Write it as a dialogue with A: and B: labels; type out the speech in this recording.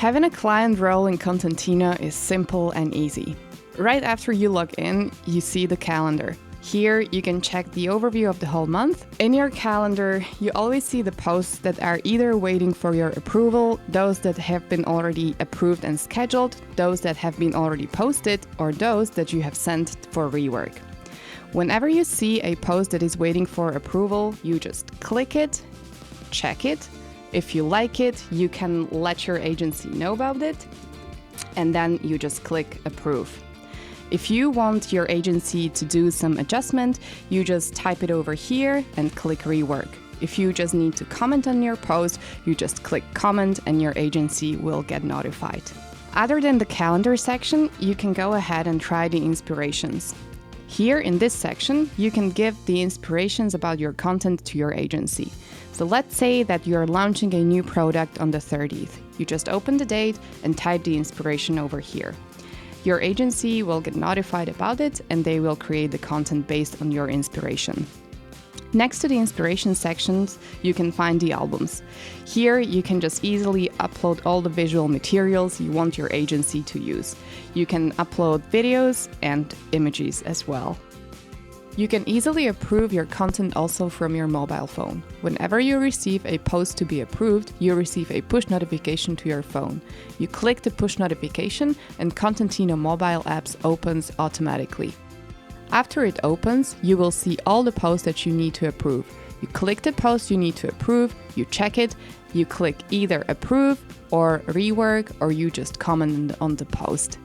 A: Having a client role in Kontentino is simple and easy. Right after you log in, you see the calendar. Here, you can check the overview of the whole month. In your calendar, you always see the posts that are either waiting for your approval, those that have been already approved and scheduled, those that have been already posted, or those that you have sent for rework. Whenever you see a post that is waiting for approval, you just click it, check it. If you like it, you can let your agency know about it, and then you just click approve. If you want your agency to do some adjustment, you just type it over here and click rework. If you just need to comment on your post, you just click comment and your agency will get notified. Other than the calendar section, you can go ahead and try the inspirations. Here in this section, you can give the inspirations about your content to your agency. So let's say that you're launching a new product on the 30th. You just open the date and type the inspiration over here. Your agency will get notified about it and they will create the content based on your inspiration. Next to the inspiration sections, you can find the albums. Here, you can just easily upload all the visual materials you want your agency to use. You can upload videos and images as well. You can easily approve your content also from your mobile phone. Whenever you receive a post to be approved, you receive a push notification to your phone. You click the push notification and Kontentino mobile apps opens automatically. After it opens, you will see all the posts that you need to approve. You click the post you need to approve, you check it, you click either approve or rework, or you just comment on the post.